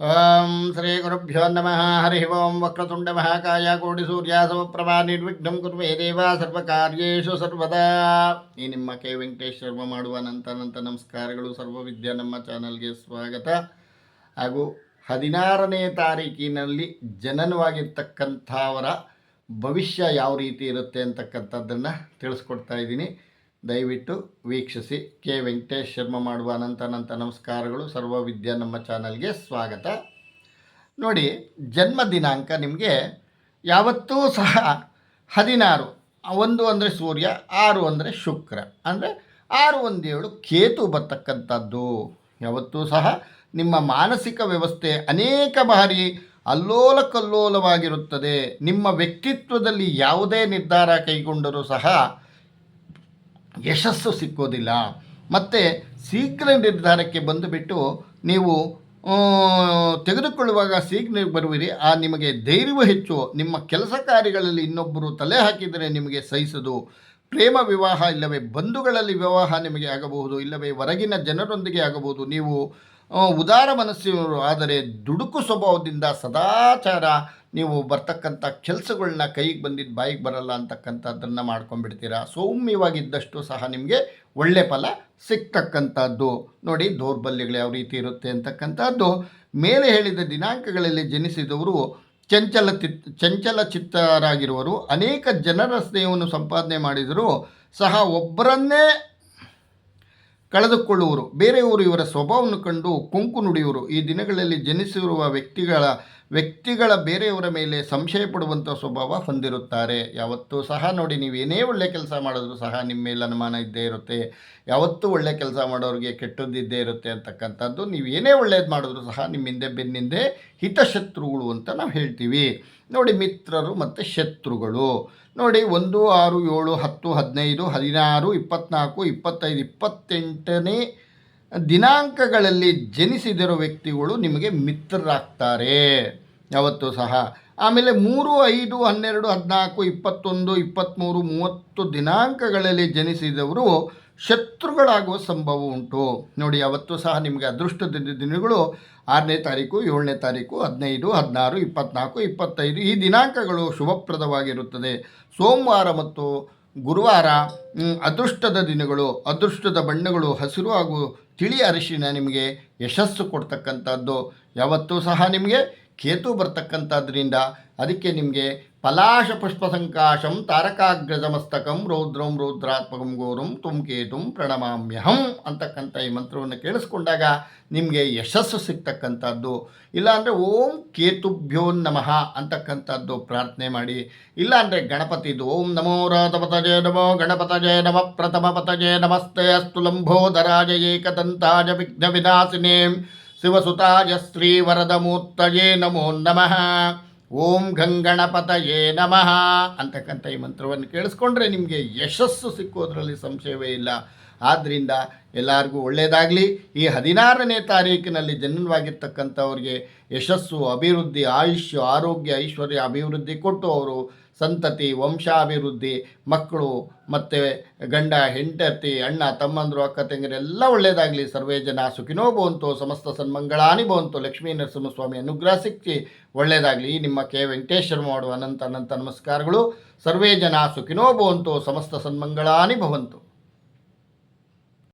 ಓಂ ಶ್ರೀ ಗುರುಭ್ಯೋ ನಮಃ. ಹರಿ ಓಂ. ವಕ್ರತುಂಡ ಮಹಾಕಾಯ ಕೋಟಿ ಸೂರ್ಯ ಸಮಪ್ರಭಾ ನಿರ್ವಿಘ್ನಂ ಕುರ್ಮೇ ದೇವ ಸರ್ವಕಾರ್ಯೇಷು ಸರ್ವದಾ. ಈ ನಿಮ್ಮ ಕೆ ವೆಂಕಟೇಶ್ ಶರ್ಮ ಮಾಡುವ ಅನಂತ ನಮಸ್ಕಾರಗಳು. ಸರ್ವವಿದ್ಯಾ ನಮ್ಮ ಚಾನಲ್ಗೆ ಸ್ವಾಗತ. ಹಾಗೂ 16ನೇ ತಾರೀಕಿನಲ್ಲಿ ಜನನವಾಗಿರ್ತಕ್ಕಂಥವರ ಭವಿಷ್ಯ ಯಾವ ರೀತಿ ಇರುತ್ತೆ ಅಂತಕ್ಕಂಥದ್ದನ್ನು ತಿಳಿಸ್ಕೊಡ್ತಾ ಇದ್ದೀನಿ. ದಯವಿಟ್ಟು ವೀಕ್ಷಿಸಿ. ಕೆ ವೆಂಕಟೇಶ್ ಶರ್ಮ ಮಾಡುವ ಅನಂತ ನಮಸ್ಕಾರಗಳು. ಸರ್ವವಿದ್ಯಾ ನಮ್ಮ ಚಾನಲ್ಗೆ ಸ್ವಾಗತ. ನೋಡಿ, ಜನ್ಮ ದಿನಾಂಕ ನಿಮಗೆ ಯಾವತ್ತೂ ಸಹ 16, 1 ಅಂದರೆ ಸೂರ್ಯ, 6 ಅಂದರೆ ಶುಕ್ರ, ಅಂದರೆ 6, 1, 7 ಕೇತು ಬರ್ತಕ್ಕಂಥದ್ದು. ಯಾವತ್ತೂ ಸಹ ನಿಮ್ಮ ಮಾನಸಿಕ ವ್ಯವಸ್ಥೆ ಅನೇಕ ಬಾರಿ ಅಲ್ಲೋಲ ಕಲ್ಲೋಲವಾಗಿರುತ್ತದೆ. ನಿಮ್ಮ ವ್ಯಕ್ತಿತ್ವದಲ್ಲಿ ಯಾವುದೇ ನಿರ್ಧಾರ ಕೈಗೊಂಡರೂ ಸಹ ಯಶಸ್ಸು ಸಿಕ್ಕೋದಿಲ್ಲ. ಮತ್ತು ಶೀಘ್ರ ನಿರ್ಧಾರಕ್ಕೆ ಬಂದುಬಿಟ್ಟು ನೀವು ತೆಗೆದುಕೊಳ್ಳುವಾಗ ಶೀಘ್ರ ಬರುವಿರಿ. ನಿಮಗೆ ಧೈರ್ಯವೂ ಹೆಚ್ಚು. ನಿಮ್ಮ ಕೆಲಸ ಕಾರ್ಯಗಳಲ್ಲಿ ಇನ್ನೊಬ್ಬರು ತಲೆ ಹಾಕಿದರೆ ನಿಮಗೆ ಸಹಿಸದು. ಪ್ರೇಮ ವಿವಾಹ ಇಲ್ಲವೇ ಬಂಧುಗಳಲ್ಲಿ ವಿವಾಹ ನಿಮಗೆ ಆಗಬಹುದು, ಇಲ್ಲವೇ ಹೊರಗಿನ ಜನರೊಂದಿಗೆ ಆಗಬಹುದು. ನೀವು ಉದಾರ ಮನಸ್ಸಿನವರು, ಆದರೆ ದುಡುಕು ಸ್ವಭಾವದಿಂದ ಸದಾಚಾರ ನೀವು ಬರ್ತಕ್ಕಂಥ ಕೆಲಸಗಳನ್ನ ಕೈಗೆ ಬಂದಿದ್ದು ಬಾಯಿಗೆ ಬರಲ್ಲ ಅಂತಕ್ಕಂಥದ್ದನ್ನು ಮಾಡ್ಕೊಂಡ್ಬಿಡ್ತೀರ. ಸೌಮ್ಯವಾಗಿದ್ದಷ್ಟು ಸಹ ನಿಮಗೆ ಒಳ್ಳೆ ಫಲ ಸಿಗ್ತಕ್ಕಂಥದ್ದು. ನೋಡಿ, ದೌರ್ಬಲ್ಯಗಳು ಯಾವ ರೀತಿ ಇರುತ್ತೆ ಅಂತಕ್ಕಂಥದ್ದು. ಮೇಲೆ ಹೇಳಿದ ದಿನಾಂಕಗಳಲ್ಲಿ ಜನಿಸಿದವರು ಚಂಚಲ ಚಿತ್ತರಾಗಿರುವರು. ಅನೇಕ ಜನರ ಸ್ನೇಹವನ್ನು ಸಂಪಾದನೆ ಮಾಡಿದರೂ ಸಹ ಒಬ್ಬರನ್ನೇ ಕಳೆದುಕೊಳ್ಳುವರು. ಬೇರೆಯವರು ಇವರ ಸ್ವಭಾವವನ್ನು ಕಂಡು ಕೊಂಕು ನುಡಿಯುವರು. ಈ ದಿನಗಳಲ್ಲಿ ಜನಿಸಿರುವ ವ್ಯಕ್ತಿಗಳ ಬೇರೆಯವರ ಮೇಲೆ ಸಂಶಯ ಪಡುವಂಥ ಸ್ವಭಾವ ಹೊಂದಿರುತ್ತಾರೆ. ಯಾವತ್ತೂ ಸಹ ನೋಡಿ, ನೀವೇನೇ ಒಳ್ಳೆ ಕೆಲಸ ಮಾಡಿದ್ರೂ ಸಹ ನಿಮ್ಮ ಮೇಲೆ ಅನುಮಾನ ಇದ್ದೇ ಇರುತ್ತೆ. ಯಾವತ್ತೂ ಒಳ್ಳೆ ಕೆಲಸ ಮಾಡೋರಿಗೆ ಕೆಟ್ಟದ್ದಿದ್ದೇ ಇರುತ್ತೆ ಅಂತಕ್ಕಂಥದ್ದು. ನೀವೇನೇ ಒಳ್ಳೇದು ಮಾಡಿದ್ರೂ ಸಹ ನಿಮ್ಮ ಬೆನ್ನಿಂದೆ ಹಿತಶತ್ರುಗಳು ಅಂತ ನಾವು ಹೇಳ್ತೀವಿ. ನೋಡಿ, ಮಿತ್ರರು ಮತ್ತು ಶತ್ರುಗಳು ನೋಡಿ, 1, 6, 7, 10, 15, 16, 24, 25, 28ನೇ ದಿನಾಂಕಗಳಲ್ಲಿ ಜನಿಸಿದಿರೋ ವ್ಯಕ್ತಿಗಳು ನಿಮಗೆ ಮಿತ್ರರಾಗ್ತಾರೆ ಯಾವತ್ತೂ ಸಹ. ಆಮೇಲೆ 3, 5, 12, 14, 21, 23, 30 ದಿನಾಂಕಗಳಲ್ಲಿ ಜನಿಸಿದವರು ಶತ್ರುಗಳಾಗುವ ಸಂಭವ ಉಂಟು. ನೋಡಿ, ಯಾವತ್ತೂ ಸಹ ನಿಮಗೆ ಅದೃಷ್ಟದ ದಿನಗಳು 6ನೇ ತಾರೀಕು, 7ನೇ ತಾರೀಕು, 15, 16, 24, 25 ಈ ದಿನಾಂಕಗಳು ಶುಭಪ್ರದವಾಗಿರುತ್ತದೆ. ಸೋಮವಾರ ಮತ್ತು ಗುರುವಾರ ಅದೃಷ್ಟದ ದಿನಗಳು. ಅದೃಷ್ಟದ ಬಣ್ಣಗಳು ಹಸಿರು ಹಾಗೂ ತಿಳಿ ಅರಿಶಿನ ನಿಮಗೆ ಯಶಸ್ಸು ಕೊಡ್ತಕ್ಕಂಥದ್ದು. ಯಾವತ್ತೂ ಸಹ ನಿಮಗೆ ಕೇತು ಬರ್ತಕ್ಕಂಥದ್ರಿಂದ ಅದಕ್ಕೆ ನಿಮಗೆ ಪಲಾಶ ಪುಷ್ಪ ಸಂಕಾಶಂ ತಾರಕಾಗ್ರಜಮಸ್ತಕಂ ರೌದ್ರಂ ರೌದ್ರಾತ್ಮಕಂ ಗೋರುಂ ಕೇತುಂ ಪ್ರಣಮಾಮ್ಯಹಂ ಅಂತಕ್ಕಂಥ ಈ ಮಂತ್ರವನ್ನು ಕೇಳಿಸ್ಕೊಂಡಾಗ ನಿಮಗೆ ಯಶಸ್ಸು ಸಿಗ್ತಕ್ಕಂಥದ್ದು. ಇಲ್ಲಾಂದರೆ ಓಂ ಕೇತುಭ್ಯೋ ನಮಃ ಅಂತಕ್ಕಂಥದ್ದು ಪ್ರಾರ್ಥನೆ ಮಾಡಿ. ಇಲ್ಲಾಂದರೆ ಗಣಪತಿದು ಓಂ ನಮೋ ರಾಧಪತಜೇ ನಮೋ ಗಣಪತಜೇ ನಮ ಪ್ರಥಮ ಪತಜೇ ನಮಸ್ತೆ ಅಸ್ತು ಲಂಬೋದರಾಜ ಏಕದಂತಾಜ ವಿಘ್ನ ವಿನಾಶಿನೇ ಶಿವಸುತಾಯ ಶ್ರೀವರದಮೂರ್ತಯೇ ನಮೋ ನಮಃ. ಓಂ ಗಂಗಣಪತಯೇ ನಮಃ ಅಂತಕ್ಕಂಥ ಈ ಮಂತ್ರವನ್ನು ಕೇಳಿಸ್ಕೊಂಡ್ರೆ ನಿಮಗೆ ಯಶಸ್ಸು ಸಿಕ್ಕೋದ್ರಲ್ಲಿ ಸಂಶಯವೇ ಇಲ್ಲ. ಆದ್ದರಿಂದ ಎಲ್ಲರಿಗೂ ಒಳ್ಳೆಯದಾಗಲಿ. ಈ 16ನೇ ತಾರೀಕಿನಲ್ಲಿ ಜನನವಾಗಿರ್ತಕ್ಕಂಥವ್ರಿಗೆ ಯಶಸ್ಸು, ಅಭಿವೃದ್ಧಿ, ಆಯುಷ್ಯ, ಆರೋಗ್ಯ, ಐಶ್ವರ್ಯ ಅಭಿವೃದ್ಧಿ ಕೊಟ್ಟು ಅವರು ಸಂತತಿ, ವಂಶಾಭಿವೃದ್ಧಿ, ಮಕ್ಕಳು ಮತ್ತು ಗಂಡ ಹೆಂಡತಿ, ಅಣ್ಣ ತಮ್ಮಂದರು, ಅಕ್ಕ ತಂಗಿರೆಲ್ಲ ಒಳ್ಳೆಯದಾಗಲಿ. ಸರ್ವೇ ಜನ ಸುಖಿನೋ ಭವಂತು, ಸಮಸ್ತ ಸನ್ಮಂಗಳಾನಿ ಭವಂತು. ಲಕ್ಷ್ಮೀ ನರಸಿಂಹಸ್ವಾಮಿ ಅನುಗ್ರಹ ಸಿಕ್ಕಿ ಒಳ್ಳೆಯದಾಗಲಿ. ನಿಮ್ಮ ಕೆ ವೆಂಕಟೇಶ್ ಶರ್ಮ ಮಾಡುವ ಅನಂತ ನಮಸ್ಕಾರಗಳು. ಸರ್ವೇ ಜನ ಸುಖಿನೋ ಭವಂತು, ಸಮಸ್ತ ಸನ್ಮಂಗಳಾನಿ ಭವಂತು.